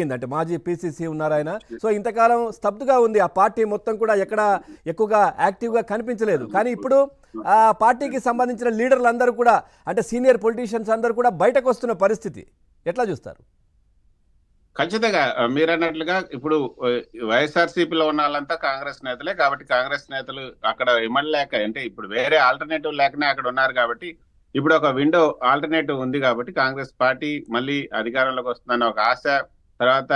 అంటే మాజీ పీసీసీ ఉన్నారు ఆయన. సో ఇంతకాలం స్తబ్దుగా ఉంది ఆ పార్టీ మొత్తం కూడా, ఎక్కడ ఎక్కువగా యాక్టివ్గా కనిపించలేదు. కానీ ఇప్పుడు ఆ పార్టీకి సంబంధించిన లీడర్లు అందరూ కూడా, అంటే సీనియర్ పొలిటీషియన్స్ అందరూ కూడా బయటకు వస్తున్న పరిస్థితి ఎట్లా చూస్తారు? ఖచ్చితంగా మీరన్నట్లుగా ఇప్పుడు వైఎస్ఆర్సీపీలో ఉన్న వాళ్ళంతా కాంగ్రెస్ నేతలే కాబట్టి కాంగ్రెస్ నేతలు అక్కడ ఇమ్మడలేక, అంటే ఇప్పుడు వేరే ఆల్టర్నేటివ్ లేకనే అక్కడ ఉన్నారు కాబట్టి ఇప్పుడు ఒక విండో ఆల్టర్నేటివ్ ఉంది కాబట్టి కాంగ్రెస్ పార్టీ మళ్ళీ అధికారంలోకి వస్తుందన్న ఒక ఆశ, తర్వాత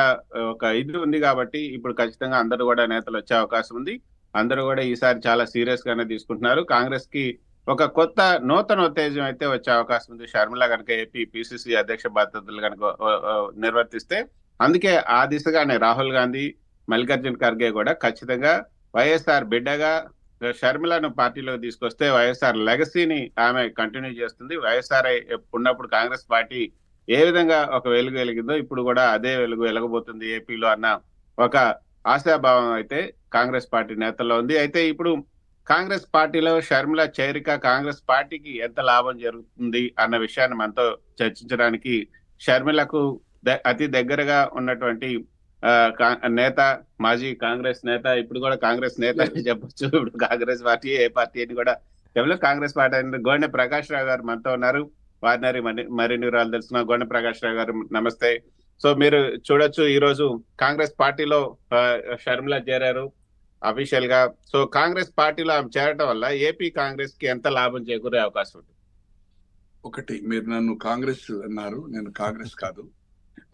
ఒక ఇది ఉంది కాబట్టి ఇప్పుడు ఖచ్చితంగా అందరూ కూడా నేతలు వచ్చే అవకాశం ఉంది. అందరూ కూడా ఈసారి చాలా సీరియస్ గానే తీసుకుంటున్నారు. కాంగ్రెస్ కి ఒక కొత్త నూతన ఉత్తేజం అయితే వచ్చే అవకాశం ఉంది. షర్మిల కనుక ఏపీ పిసిసి అధ్యక్ష బాధ్యతలు కనుక నిర్వర్తిస్తే, అందుకే ఆ దిశగానే రాహుల్ గాంధీ, మల్లికార్జున్ ఖర్గే కూడా ఖచ్చితంగా వైఎస్ఆర్ బిడ్డగా షర్మిలను పార్టీలోకి తీసుకొస్తే వైఎస్ఆర్ లెగసీని ఆమె కంటిన్యూ చేస్తుంది. వైఎస్ఆర్ ఉన్నప్పుడు కాంగ్రెస్ పార్టీ ఏ విధంగా ఒక వెలుగు వెలిగిందో ఇప్పుడు కూడా అదే వెలుగు వెలగబోతుంది ఏపీలో అన్న ఒక ఆశాభావం అయితే కాంగ్రెస్ పార్టీ నేతల్లో ఉంది. అయితే ఇప్పుడు కాంగ్రెస్ పార్టీలో షర్మిల చేరిక కాంగ్రెస్ పార్టీకి ఎంత లాభం జరుగుతుంది అన్న విషయాన్ని మనతో చర్చించడానికి షర్మిలకు అతి దగ్గరగా ఉన్నటువంటి నేత, మాజీ కాంగ్రెస్ నేత, ఇప్పుడు కూడా కాంగ్రెస్ నేత అని చెప్పొచ్చు. ఇప్పుడు కాంగ్రెస్ పార్టీ ఏ పార్టీ అని కూడా కేవలం కాంగ్రెస్ పార్టీ అని గోనె ప్రకాష్ రావు గారు మనతో ఉన్నారు. వారిని మరిన్ని వివరాలు తెలుసుకున్న గోనె ప్రకాష్ రావు గారు నమస్తే. సో మీరు చూడొచ్చు, ఈ రోజు కాంగ్రెస్ పార్టీలో షర్మిల చేరారు అఫీషియల్ గా. సో కాంగ్రెస్ పార్టీలో ఆమె చేరటం వల్ల ఏపీ కాంగ్రెస్ కి ఎంత లాభం చేకూరే అవకాశం ఉంటుంది? ఒకటి, మీరు నన్ను కాంగ్రెస్ అన్నారు, నేను కాంగ్రెస్ కాదు.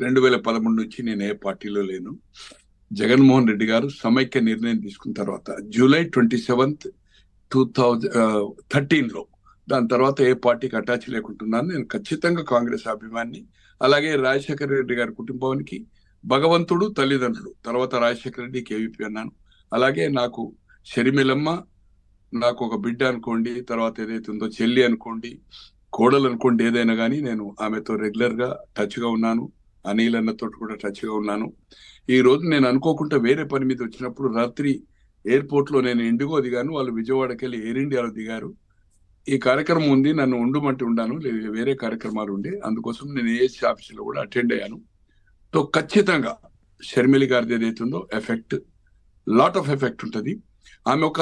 2013 నుంచి నేను ఏ పార్టీలో లేను. జగన్మోహన్ రెడ్డి గారు సమైక్య నిర్ణయం తీసుకున్న తర్వాత జూలై 27, 2013లో దాని తర్వాత ఏ పార్టీకి అటాచ్ లేకుంటున్నాను. నేను ఖచ్చితంగా కాంగ్రెస్ అభిమాని. అలాగే రాజశేఖర రెడ్డి గారి కుటుంబానికి భగవంతుడు, తల్లిదండ్రులు, తర్వాత రాజశేఖర రెడ్డి కేవీపీ అన్నాను. అలాగే నాకు షర్మిలమ్మ, నాకు ఒక బిడ్డ అనుకోండి, తర్వాత ఏదైతే ఉందో చెల్లి అనుకోండి, కోడలు అనుకోండి, ఏదైనా కానీ నేను ఆమెతో రెగ్యులర్ గా టచ్ గా ఉన్నాను. అనిల్ అన్నతో కూడా టచ్ గా ఉన్నాను. ఈ రోజు నేను అనుకోకుండా వేరే పని మీద వచ్చినప్పుడు రాత్రి ఎయిర్పోర్ట్ లో నేను ఇండిగో దిగాను, వాళ్ళు విజయవాడకి వెళ్ళి ఎయిర్ ఇండియాలో దిగారు. ఈ కార్యక్రమం ఉంది, నన్ను ఉండమంటే ఉండాను, వేరే కార్యక్రమాలు ఉండే, అందుకోసం నేను ఏఎస్ ఆఫీసులో కూడా అటెండ్ అయ్యాను. సో ఖచ్చితంగా షర్మిలి గారిది ఏదైతే ఉందో ఎఫెక్ట్, లాట్ ఆఫ్ ఎఫెక్ట్ ఉంటుంది. ఆమె ఒక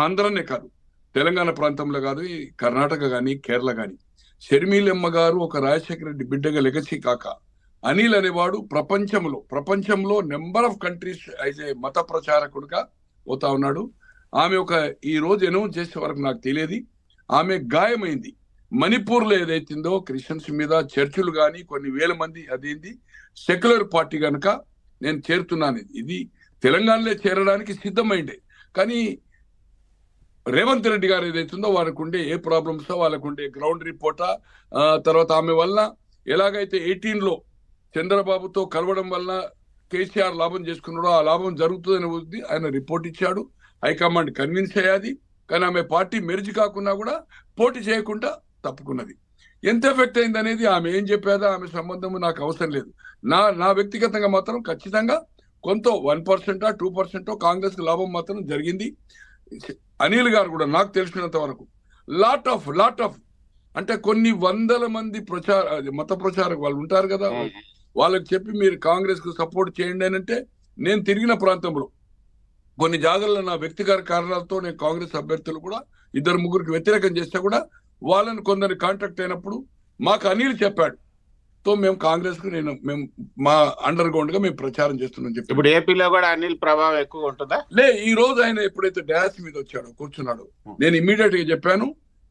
ఆంధ్రనే కాదు, తెలంగాణ ప్రాంతంలో కాదు, కర్ణాటక కానీ కేరళ కానీ షర్మిలమ్మ గారు ఒక రాజశేఖర రెడ్డి బిడ్డగా లెగసీ కాక, అనిల్ అనేవాడు ప్రపంచంలో నెంబర్ ఆఫ్ కంట్రీస్ అయితే మత ప్రచారకుడుగా పోతా ఉన్నాడు. ఆమె ఒక ఈ రోజు అనౌన్స్ చేసే వరకు నాకు తెలియదు, ఆమె గాయమైంది. మణిపూర్ లో ఏదైతుందో క్రిస్టియన్స్ మీద చర్చిలు కానీ కొన్ని వేల మంది, అదేంది సెక్యులర్ పార్టీ కనుక నేను చేరుతున్నాను. ఇది తెలంగాణలో చేరడానికి సిద్ధమైండే, కానీ రేవంత్ రెడ్డి గారు ఏదైతుందో వాళ్ళకు ఉండే ఏ ప్రాబ్లమ్స్, వాళ్ళకు ఉండే గ్రౌండ్ రిపోర్టా, తర్వాత ఆమె వల్ల ఎలాగైతే 18లో చంద్రబాబుతో కలవడం వల్ల కేసీఆర్ లాభం చేసుకున్నాడో ఆ లాభం జరుగుతుందని ఆయన రిపోర్ట్ ఇచ్చాడు. హైకమాండ్ కన్విన్స్ అయ్యాది, కానీ ఆమె పార్టీ మెర్జ్ కాకుండా కూడా పోటీ చేయకుండా తప్పుకున్నది. ఎంత ఎఫెక్ట్ అయింది అనేది ఆమె ఏం చెప్పేదా, ఆమె సంబంధం నాకు అవసరం లేదు. నా వ్యక్తిగతంగా మాత్రం ఖచ్చితంగా కొంత 1%, 2% కాంగ్రెస్ కి లాభం మాత్రం జరిగింది. అనిల్ గారు కూడా నాకు తెలిసినంత వరకు లాట్ ఆఫ్ అంటే కొన్ని వందల మంది మత ప్రచారక వాళ్ళు ఉంటారు కదా, వాళ్ళకి చెప్పి మీరు కాంగ్రెస్ కు సపోర్ట్ చేయండి అని అంటే, నేను తిరిగిన ప్రాంతంలో కొన్ని జాగాల్లో నా వ్యక్తిగత కారణాలతో నేను కాంగ్రెస్ అభ్యర్థులు కూడా 2-3కి వ్యతిరేకం చేస్తే కూడా వాళ్ళని కొందరు కాంటాక్ట్ అయినప్పుడు మాకు అనిల్ చెప్పాడు, తో మేము కాంగ్రెస్ కు మేము మా అండర్ గ్రౌండ్ గా మేము ప్రచారం చేస్తున్నాం చెప్పి. ఇప్పుడు ఏపీలో కూడా అనిల్ ప్రభావం ఎక్కువ ఉంటుందా? ఈ రోజు ఆయన ఎప్పుడైతే డాస్ మీద వచ్చాడో కూర్చున్నాడో, నేను ఇమీడియట్ గా చెప్పాను,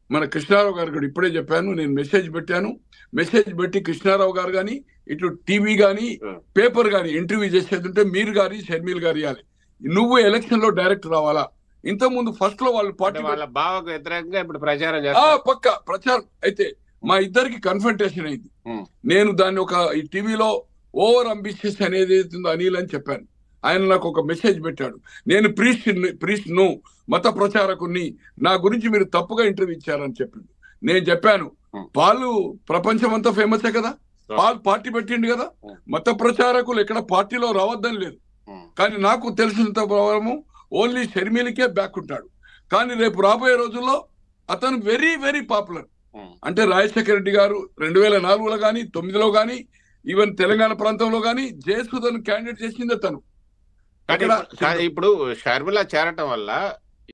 మన కృష్ణారావు గారు కూడా ఇప్పుడే చెప్పాను, నేను మెసేజ్ పెట్టి కృష్ణారావు గారు కానీ ఇట్లు టీవీ కానీ పేపర్ కానీ ఇంటర్వ్యూ చేసేది ఉంటే మీరు కానీ షర్మిల్ గారు ఇవ్వాలి, నువ్వు ఎలక్షన్ లో డైరెక్ట్ రావాలా. ఇంతకుముందు ఫస్ట్ లో వాళ్ళు పార్టీ వాళ్ళ బావకు వ్యతిరేకంగా ఇప్పుడు ప్రచారం పక్క ప్రచారం అయితే మా ఇద్దరికి కన్ఫ్రంటేషన్ అయింది. నేను దాన్ని ఒక ఈ టీవీలో ఓవర్ అంబిషియస్ అనేది అనిల్ అని చెప్పాను. ఆయన నాకు ఒక మెసేజ్ పెట్టాడు, నేను ప్రీస్ట్ ను మత ప్రచారకుని, నా గురించి మీరు తప్పుగా ఇంటర్వ్యూ ఇచ్చారని చెప్పిండు. నేను చెప్పాను, పాలు ప్రపంచం అంతా ఫేమసే కదా, పాలు పార్టీ పెట్టిండు కదా, మత ప్రచారకులు ఎక్కడ పార్టీలో రావద్దని లేదు, కానీ నాకు తెలిసినంత ప్రభావము ఓన్లీ షర్మిలికే బ్యాక్ ఉంటాడు. కానీ రేపు రాబోయే రోజుల్లో అతను వెరీ వెరీ పాపులర్. అంటే రాజశేఖర రెడ్డి గారు 2004లో కానీ 2009లో కానీ ఈవెన్ తెలంగాణ ప్రాంతంలో కానీ జయసుధను క్యాండిడేట్ చేసిందే తను. ఇప్పుడు షర్మిల చేరటం వల్ల